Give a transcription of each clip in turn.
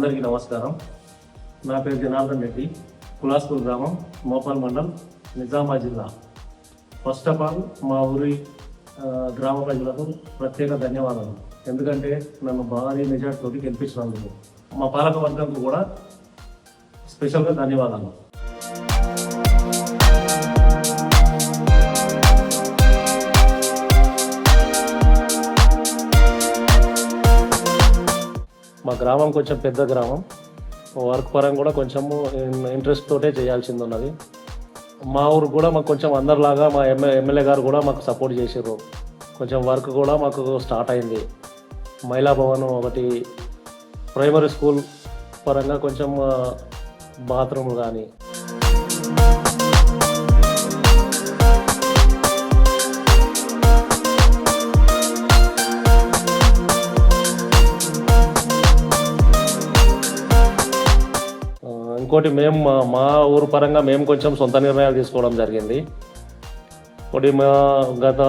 అందరికీ నమస్కారం. నా పేరు జనార్దన్ రెడ్డి, కులాస్పూర్ గ్రామం, మోపాల్ మండల్, నిజామాబాద్ జిల్లా. ఫస్ట్ ఆఫ్ ఆల్ మా ఊరి గ్రామ ప్రజలకు ప్రత్యేక ధన్యవాదాలు. ఎందుకంటే నన్ను భారీ మెజార్టీతో గెలిపించినందుకు మా పాలక వర్గంకు కూడా స్పెషల్గా ధన్యవాదాలు. మా గ్రామం కొంచెం పెద్ద గ్రామం. వర్క్ పరంగా కూడా కొంచెము ఇంట్రెస్ట్ తోటే చేయాల్సింది ఉన్నది. మా ఊరు కూడా మాకు కొంచెం అందరిలాగా మా ఎమ్మెల్యే గారు కూడా మాకు సపోర్ట్ చేసారు. కొంచెం వర్క్ కూడా మాకు స్టార్ట్ అయింది. మహిళా భవన్ ఒకటి, ప్రైమరీ స్కూల్ పరంగా కొంచెం బాత్రూమ్ కానీ, ఇంకోటి మేము మా ఊరు పరంగా మేము కొంచెం సొంత నిర్ణయాలు తీసుకోవడం జరిగింది. ఒకటి గత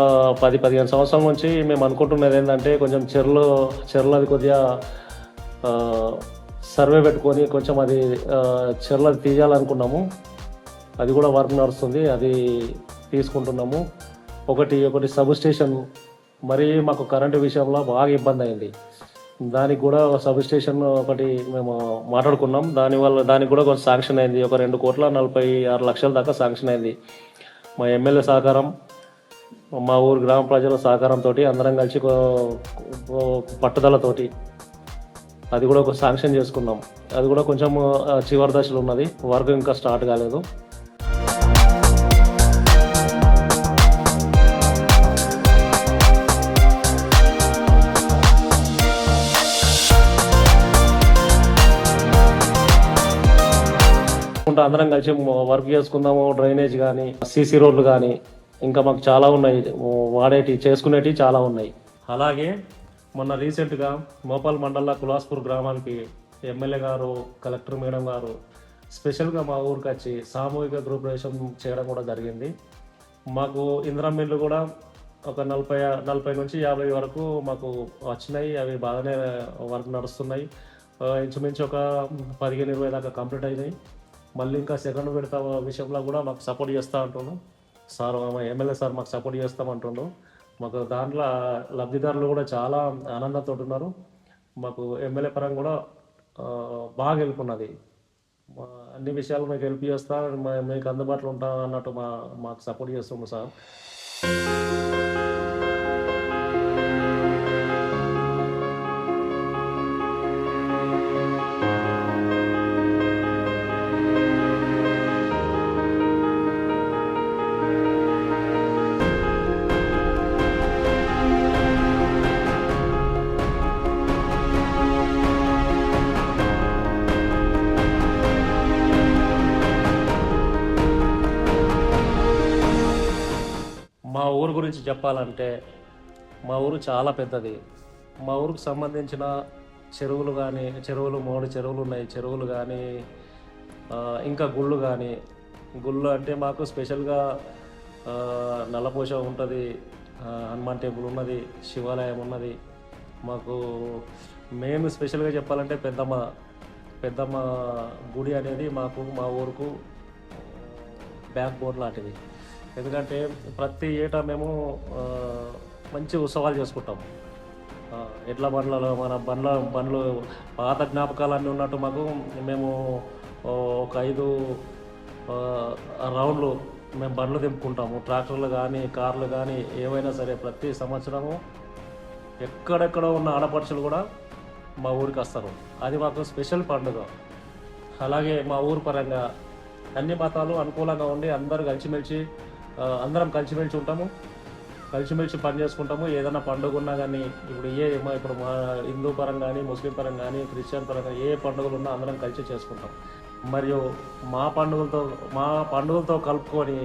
10-15 సంవత్సరాల నుంచి మేము అనుకుంటున్నది ఏంటంటే కొంచెం చెర్లది కొద్దిగా సర్వే పెట్టుకొని కొంచెం అది చెర్లది తీయాలనుకున్నాము. అది కూడా వర్క్ నడుస్తుంది, అది తీసుకుంటున్నాము. ఒకటి సబ్ స్టేషన్ మరీ మాకు కరెంటు విషయంలో బాగా ఇబ్బంది అయింది. దానికి కూడా సబ్ స్టేషన్ ఒకటి మేము మాట్లాడుకున్నాం. దానికి కూడా కొంచెం శాంక్షన్ అయింది. ఒక 2,46,00,000 దాకా శాంక్షన్ అయింది. మా ఎమ్మెల్యే సహకారం, మా ఊరు గ్రామ ప్రజల సహకారంతో అందరం కలిసి పట్టుదలతోటి అది కూడా ఒక శాంక్షన్ చేసుకున్నాం. అది కూడా కొంచెం చివరి దశలో ఉన్నది, వర్క్ ఇంకా స్టార్ట్ కాలేదు. అందరం కలిసి వర్క్ చేసుకుందాము. డ్రైనేజ్ కానీ, సీసీ రోడ్లు కానీ, ఇంకా మాకు చాలా ఉన్నాయి, చేసుకునేటివి చాలా ఉన్నాయి. అలాగే మొన్న రీసెంట్గా మోపాల్ మండల కులాస్పూర్ గ్రామానికి ఎమ్మెల్యే గారు, కలెక్టర్ మేడం గారు స్పెషల్గా మా ఊరికి వచ్చి సామూహిక గృహప్రవేశం చేయడం కూడా జరిగింది. మాకు ఇందిరమ్మ ఇళ్ళు కూడా ఒక 40 నుంచి 50 వరకు మాకు వచ్చినాయి. అవి బాగానే వర్క్ నడుస్తున్నాయి. ఇంచుమించు ఒక 15-20 దాకా కంప్లీట్ అయినాయి. మళ్ళీ ఇంకా సెకండ్ విడత విషయంలో కూడా మాకు సపోర్ట్ చేస్తూ అంటుండు సార్. మా ఎమ్మెల్యే సార్ మాకు సపోర్ట్ చేస్తామంటుండు. మాకు దాంట్లో లబ్ధిదారులు కూడా చాలా ఆనందంతో ఉన్నారు. మాకు ఎమ్మెల్యే పరంగా కూడా బాగా హెల్ప్ ఉన్నది. అన్ని విషయాలు మీకు హెల్ప్ చేస్తా, మీకు అందుబాటులో ఉంటా అన్నట్టు మాకు సపోర్ట్ చేస్తున్నాం సార్. మా ఊరు గురించి చెప్పాలంటే మా ఊరు చాలా పెద్దది. మా ఊరికి సంబంధించిన చెరువులు కానీ, 3 చెరువులు ఉన్నాయి. చెరువులు కానీ, ఇంకా గుళ్ళు కానీ, గుళ్ళు అంటే మాకు స్పెషల్గా నల్లపోష ఉంటుంది, హనుమాన్ టెంపుల్ ఉన్నది, శివాలయం ఉన్నది. మాకు మేము స్పెషల్గా చెప్పాలంటే పెద్దమ్మ గుడి అనేది మా ఊరుకు బ్యాక్ బోన్ లాంటిది. ఎందుకంటే ప్రతి ఏటా మేము మంచి ఉత్సవాలు చేసుకుంటాం. ఎడ్ల బండ్లలో మన బండ్లు పాత జ్ఞాపకాలన్నీ ఉన్నట్టు మాకు మేము ఒక 5 రౌండ్లు మేము బండ్లు దింపుకుంటాము. ట్రాక్టర్లు కానీ, కార్లు కానీ, ఏవైనా సరే ప్రతి సంవత్సరము ఎక్కడెక్కడ ఉన్న ఆడపడుచులు కూడా మా ఊరికి వస్తారు. అది మాకు స్పెషల్ పండుగ. అలాగే మా ఊరు పరంగా అన్ని మతాలు అనుకూలంగా ఉండి అందరం కలిసిమెలిసి ఉంటాము, కలిసిమెలిసి పని చేసుకుంటాము. ఏదైనా పండుగ ఉన్నా కానీ, ఇప్పుడు మా హిందూ పరంగా కానీ, ముస్లిం పరంగా కానీ, క్రిస్టియన్ పరంగా ఏ పండుగలు ఉన్నా అందరం కలిసి చేసుకుంటాం. మరియు మా పండుగలతో కలుపుకొని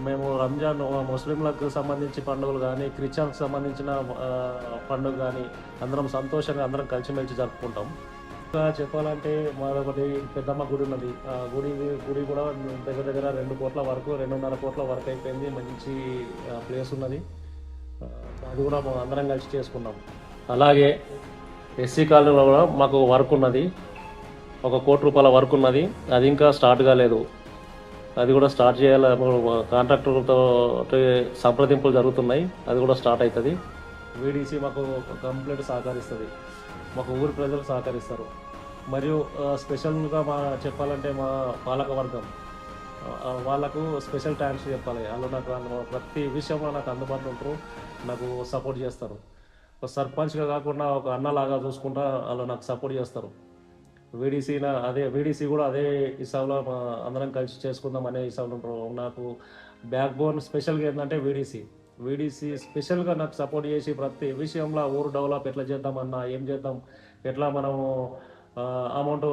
మేము రంజాన్ ముస్లింలకు సంబంధించి పండుగలు కానీ, క్రిస్టియన్కి సంబంధించిన పండుగ కానీ అందరం సంతోషంగా అందరం కలిసిమెలిసి జరుపుకుంటాం. ఇంకా చెప్పాలంటే మాదొకటి పెద్దమ్మ గుడి ఉన్నది. ఆ గుడి కూడా దగ్గర 2 కోట్ల వరకు, 2.5 కోట్ల వరకు అయిపోయింది. మంచి ప్లేస్ ఉన్నది. అది కూడా అందరం కలిసి చేసుకున్నాం. అలాగే ఎస్సీ కాలనీలో కూడా మాకు వర్క్ ఉన్నది. ₹1,00,00,000 వర్క్ ఉన్నది. అది ఇంకా స్టార్ట్ కాలేదు. అది కూడా స్టార్ట్ చేయాలి. కాంట్రాక్టర్తో సంప్రదింపులు జరుగుతున్నాయి. అది కూడా స్టార్ట్ అవుతుంది. వీడీసీ మాకు కంప్లీట్ సహకరిస్తుంది. మాకు ఊరి ప్రజలు సహకరిస్తారు. మరియు స్పెషల్గా చెప్పాలంటే మా పాలకవర్గం వాళ్ళకు స్పెషల్ థ్యాంక్స్ చెప్పాలి. వాళ్ళు నాకు ప్రతి విషయంలో నాకు అందుబాటులో ఉంటారు, నాకు సపోర్ట్ చేస్తారు. ఒక సర్పంచ్గా కాకుండా ఒక అన్నలాగా చూసుకుంటా వాళ్ళు నాకు సపోర్ట్ చేస్తారు. వీడీసీ కూడా అదే హిసాబ్లో అందరం కలిసి చేసుకుందాం అనే హిసాబ్లో ఉంటారు. నాకు బ్యాక్ బోన్ స్పెషల్గా ఏంటంటే వీడీసీ స్పెషల్గా నాకు సపోర్ట్ చేసి ప్రతి విషయంలో ఊరు డెవలప్ ఎట్లా చేద్దామన్నా, ఏం చేద్దాం, ఎట్లా మనము అమౌంట్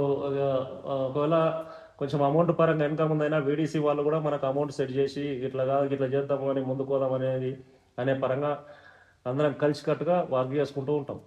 ఒకవేళ కొంచెం అమౌంట్ పరంగా ఇన్కమ్ ఉందైనా వీడీసీ వాళ్ళు కూడా మనకు అమౌంట్ సెట్ చేసి ఇట్లా కాదు ఇట్లా చేద్దాము అని ముందుకు పోదాం అనే పరంగా అందరం కలిసికట్టుగా వర్క్ చేసుకుంటూ ఉంటాం.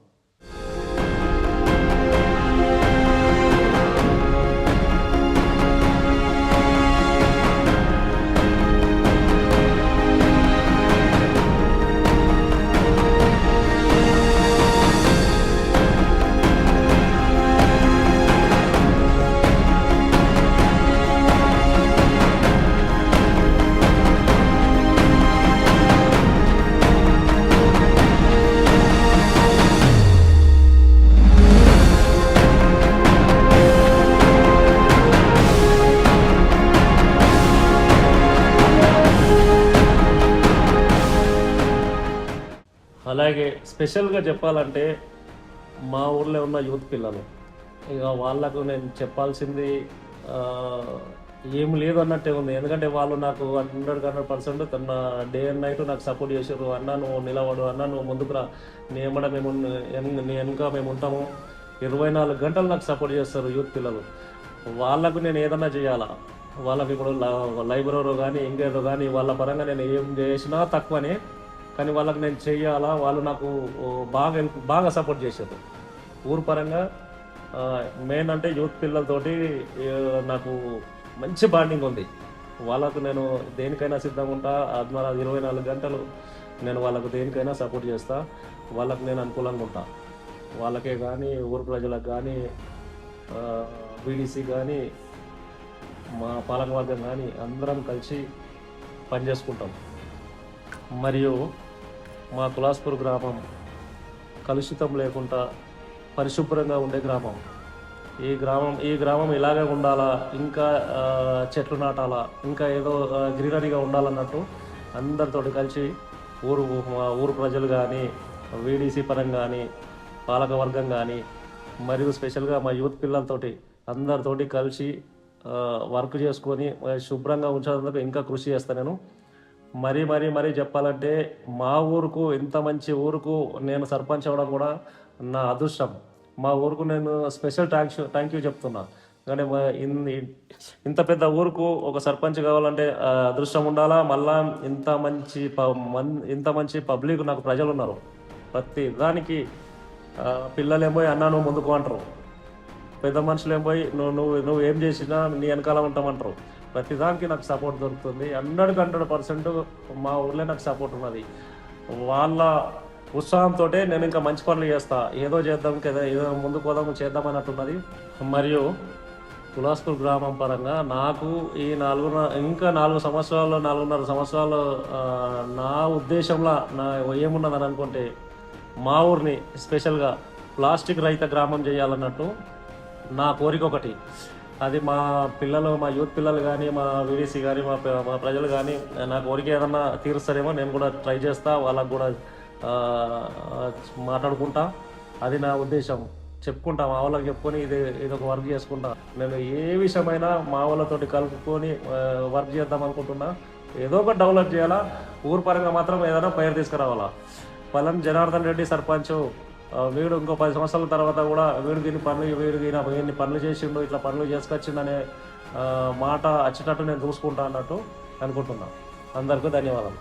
అలాగే స్పెషల్గా చెప్పాలంటే మా ఊర్లో ఉన్న యూత్ పిల్లలు, ఇక వాళ్ళకు నేను చెప్పాల్సింది ఏం లేదు అన్నట్టే ఉంది. ఎందుకంటే వాళ్ళు నాకు 100% తన డే అండ్ నైట్ నాకు సపోర్ట్ చేశారు. అన్న నువ్వు నిలబడు, అన్న నువ్వు ముందుకు రా, నీ వెనుక మేము ఉంటాము. 24 గంటలు నాకు సపోర్ట్ చేస్తారు యూత్ పిల్లలు. వాళ్ళకు నేను ఏదన్నా చేయాలా, వాళ్ళకి ఇప్పుడు లైబ్రరీ కానీ ఇంకేదో కానీ వాళ్ళ పరంగా నేను ఏం చేసినా తక్కువనే, కానీ వాళ్ళకి నేను చెయ్యాలా. వాళ్ళు నాకు బాగా సపోర్ట్ చేశారు ఊరు పరంగా. మెయిన్ అంటే యూత్ పిల్లలతోటి నాకు మంచి బాండింగ్ ఉంది. వాళ్ళకు నేను దేనికైనా సిద్ధంగా ఉంటా. 24 గంటలు నేను వాళ్ళకు దేనికైనా సపోర్ట్ చేస్తా. వాళ్ళకు నేను అనుకూలంగా ఉంటా. వాళ్ళకే కానీ ఊరు ప్రజలకు కానీ వీడీసీ కానీ మా పాలకవర్గం కానీ అందరం కలిసి పనిచేసుకుంటాం. మరియు మా కులాస్పూర్ గ్రామం కలుషితం లేకుండా పరిశుభ్రంగా ఉండే గ్రామం. ఈ గ్రామం ఇలాగే ఉండాలా, ఇంకా చెట్లు నాటాలా, ఇంకా ఏదో గ్రీనరీగా ఉండాలన్నట్టు అందరితోటి కలిసి మా ఊరు ప్రజలు కానీ వీడీసీ పరంగా కానీ పాలకవర్గం కానీ మరియు స్పెషల్గా మా యూత్ పిల్లలతోటి అందరితోటి కలిసి వర్క్ చేసుకొని శుభ్రంగా ఉంచేందుకు ఇంకా కృషి చేస్తాను నేను. మరీ చెప్పాలంటే మా ఊరుకు, ఇంత మంచి ఊరుకు నేను సర్పంచ్ అవ్వడం కూడా నా అదృష్టం. మా ఊరుకు నేను స్పెషల్ థ్యాంక్ యూ చెప్తున్నా. కానీ ఇంత పెద్ద ఊరుకు ఒక సర్పంచ్ కావాలంటే అదృష్టం ఉండాలా. మళ్ళా ఇంత మంచి పబ్లిక్ నాకు ప్రజలు ఉన్నారు. ప్రతి దానికి పిల్లలు ఏం పోయి అన్నా నువ్వు ముందుకు అంటారు, పెద్ద మనుషులు ఏం పోయి నువ్వు ఏం చేసినా నీ వెనకాల ఉంటామంటారు. ప్రతిదానికి నాకు సపోర్ట్ దొరుకుతుంది. 100% మా ఊర్లో నాకు సపోర్ట్ ఉన్నది. వాళ్ళ ఉత్సాహంతో నేను ఇంకా మంచి పనులు చేస్తా. ఏదో చేద్దాం కదా, ఏదో ముందుకు పోదాం చేద్దాం అన్నట్టున్నది. మరియు కులాస్పూర్ గ్రామం పరంగా నాకు ఈ 4 సంవత్సరాలు 4.5 సంవత్సరాలు నా ఉద్దేశంలో ఏమున్నదని అనుకుంటే మా ఊరిని స్పెషల్గా ప్లాస్టిక్ రహిత గ్రామం చేయాలన్నట్టు నా కోరిక ఒకటి. అది మా యూత్ పిల్లలు కానీ మా వీడీసీ కానీ మా ప్రజలు కానీ నా కోరిక ఏదన్నా తీరుస్తారేమో నేను కూడా ట్రై చేస్తా. వాళ్ళకు కూడా మాట్లాడుకుంటా. అది నా ఉద్దేశం. చెప్పుకుంటా, మా వాళ్ళకి చెప్పుకొని ఇది ఒక వర్క్ చేసుకుంటా. నేను ఏ విషయమైనా మా వాళ్ళతోటి కలుపుకొని వర్క్ చేద్దాం అనుకుంటున్నా. ఏదో ఒకటి డెవలప్ చేయాలా. ఊరు పరంగా మాత్రం ఏదైనా పేరు తీసుకురావాలా. పల్లం జనార్దన్ రెడ్డి సర్పంచ్ వీడు ఇంకో 10 సంవత్సరాల తర్వాత కూడా వీడిని పనులు చేసిండు, ఇట్లా పనులు చేసుకొచ్చిందనే మాట వచ్చేటట్టు నేను చూసుకుంటా అన్నట్టు అనుకుంటున్నా. అందరికీ ధన్యవాదాలు.